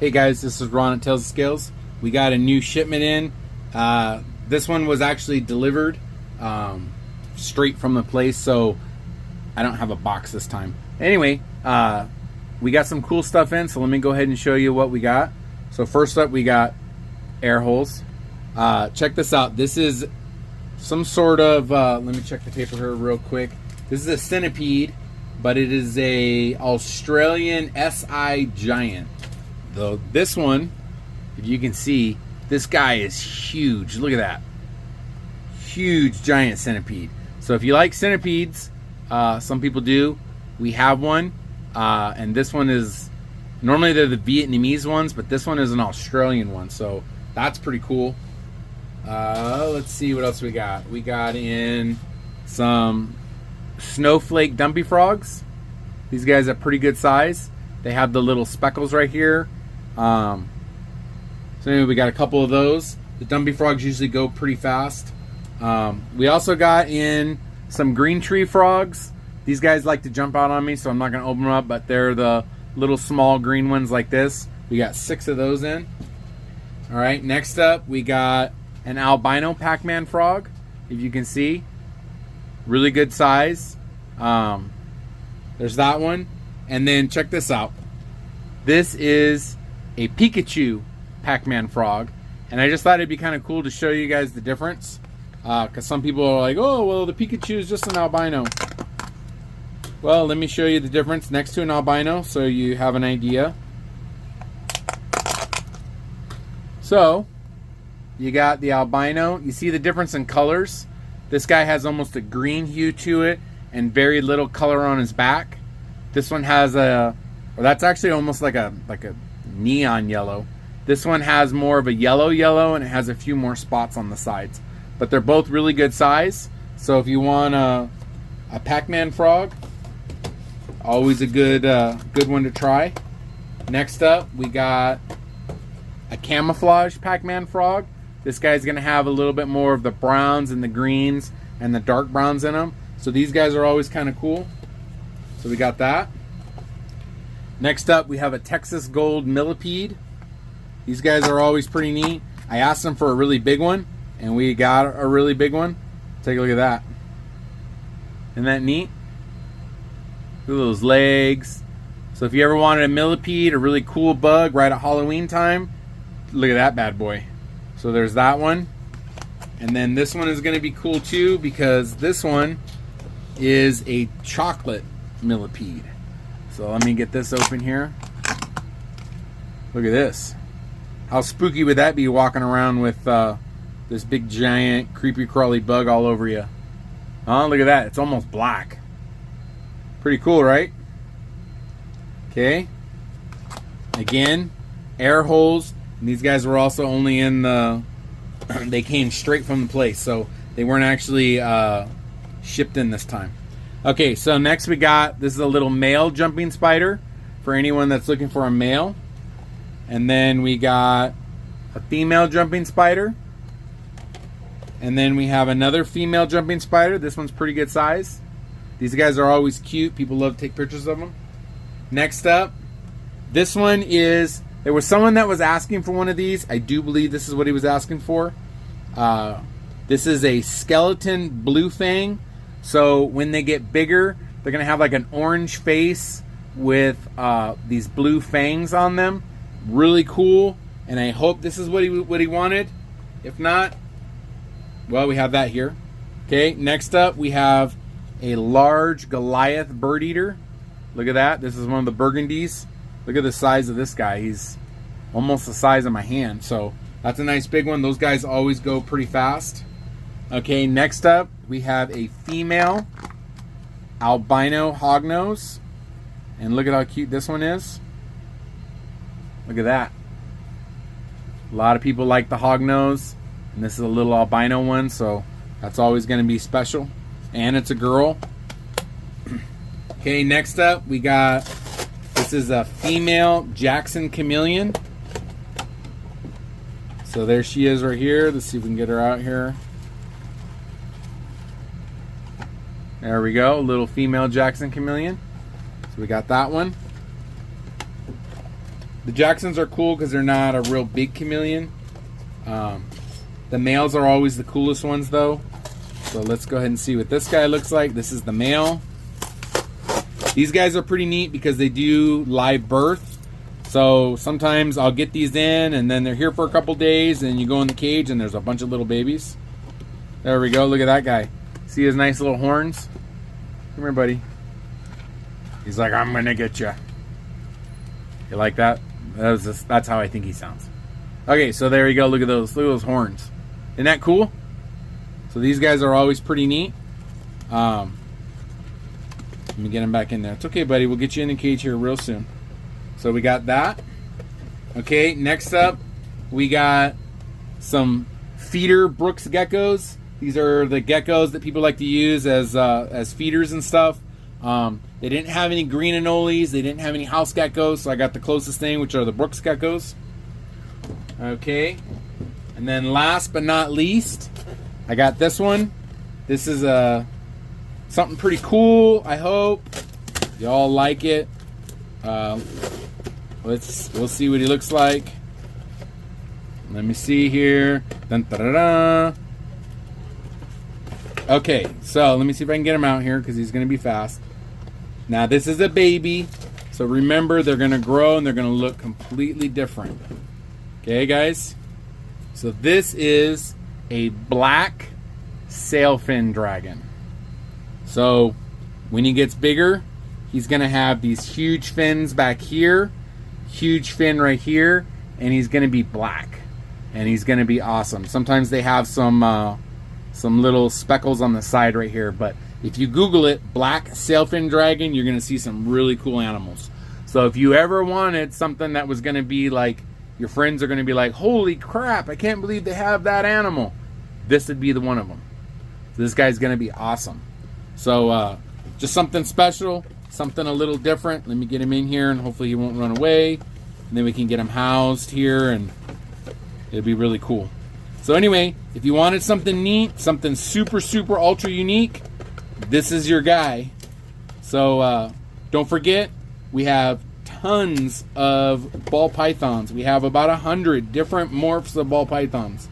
Hey guys, this is Ron at Tales of Scales. We got a new shipment in. This one was actually delivered straight from the place, so I don't have a box this time. Anyway, we got some cool stuff in, so let me go ahead and show you what we got. So first up, we got air holes. Check this out. This is some sort of, let me check the paper here real quick. This is a centipede, but it is a Australian SI Giant. Though this one, if you can see, this guy is huge. Look at that. Huge giant centipede. So if you like centipedes, some people do. We have one. And this one is, normally they're the Vietnamese ones, but this one is an Australian one. So that's pretty cool. Let's see what else we got. We got in some snowflake dumpy frogs. These guys are pretty good size. They have the little speckles right here. So anyway, we got a couple of those. The dumpy frogs usually go pretty fast. We also got in some green tree frogs. These guys like to jump out on me, so I'm not going to open them up, but they're the little small green ones like this. We got 6 of those in. All right, next up we got an albino Pac-Man frog. If you can see, really good size. There's that one. And then check this out. This is a Pikachu Pac-Man frog, and I just thought it'd be kind of cool to show you guys the difference, because some people are like, oh well, the Pikachu is just an albino. Well, let me show you the difference next to an albino so you have an idea. So you got the albino. You see the difference in colors. This guy has almost a green hue to it and very little color on his back. This one has a, well, that's actually almost like a neon yellow. This one has more of a yellow, and it has a few more spots on the sides. But they're both really good size. So if you want a Pac-Man frog, always a good one to try. Next up, we got a camouflage Pac-Man frog. This guy's gonna have a little bit more of the browns and the greens and the dark browns in them. So these guys are always kind of cool. So we got that. Next up, we have a Texas Gold Millipede. These guys are always pretty neat. I asked them for a really big one, and we got a really big one. Take a look at that. Isn't that neat? Look at those legs. So if you ever wanted a millipede, a really cool bug right at Halloween time, look at that bad boy. So there's that one. And then this one is going to be cool too, because this one is a chocolate millipede. So let me get this open here. Look at this. How spooky would that be, walking around with this big giant creepy crawly bug all over you? Oh, look at that. It's almost black. Pretty cool, right? Okay. Again, air holes. And these guys were also only in the, they came straight from the place, so they weren't actually shipped in this time. Okay, so next we got, this is a little male jumping spider for anyone that's looking for a male. And then we got a female jumping spider. And then we have another female jumping spider. This one's pretty good size. These guys are always cute. People love to take pictures of them. Next up, this one is, there was someone that was asking for one of these. I do believe this is what he was asking for. This is a skeleton blue fang. So when they get bigger, they're going to have like an orange face with these blue fangs on them. Really cool. And I hope this is what he wanted. If not, well, we have that here. Okay, next up we have a large Goliath bird eater. Look at that. This is one of the burgundies. Look at the size of this guy. He's almost the size of my hand. So that's a nice big one. Those guys always go pretty fast. Okay, next up we have a female albino hognose. And look at how cute this one is. Look at that. A lot of people like the hognose. And this is a little albino one, so that's always going to be special. And it's a girl. Okay, next up we got, this is a female Jackson chameleon. So there she is right here. Let's see if we can get her out here. There we go, little female Jackson chameleon. So we got that one. The Jacksons are cool because they're not a real big chameleon. The males are always the coolest ones though. So let's go ahead and see what this guy looks like. This is the male. These guys are pretty neat because they do live birth. So sometimes I'll get these in and then they're here for a couple days and you go in the cage and there's a bunch of little babies. There we go. Look at that guy. See his nice little horns? Come here, buddy. He's like, I'm going to get you. You like that? That's how I think he sounds. Okay, so there you go. Look at those. Look at those horns. Isn't that cool? So these guys are always pretty neat. Let me get him back in there. It's okay, buddy. We'll get you in the cage here real soon. So we got that. Okay, next up, we got some feeder Brooks geckos. These are the geckos that people like to use as feeders and stuff. They didn't have any green anoles. They didn't have any house geckos, so I got the closest thing, which are the Brooks geckos. Okay, and then last but not least, I got this one. This is something pretty cool. I hope y'all like it. We'll see what he looks like. Let me see here. Dun, da, da, da. Okay, so let me see if I can get him out here because he's going to be fast. Now this is a baby, so remember they're going to grow and they're going to look completely different. Okay, guys? So this is a black sailfin dragon. So when he gets bigger, he's going to have these huge fins back here, huge fin right here, and he's going to be black. And he's going to be awesome. Sometimes they have some little speckles on the side right here, but if you Google it, black sailfin dragon, you're going to see some really cool animals. So if you ever wanted something that was going to be like, your friends are going to be like, holy crap, I can't believe they have that animal, this would be the one of them. So this guy's going to be awesome. So just something special, something a little different. Let me get him in here and hopefully he won't run away. And then we can get him housed here and it'll be really cool. So anyway, if you wanted something neat, something super, super ultra unique, this is your guy. So don't forget, we have tons of ball pythons. We have about 100 different morphs of ball pythons.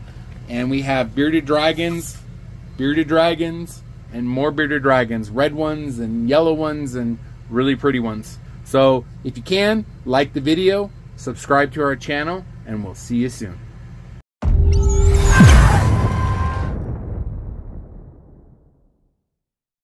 And we have bearded dragons, and more bearded dragons, red ones and yellow ones and really pretty ones. So if you can, like the video, subscribe to our channel, and we'll see you soon.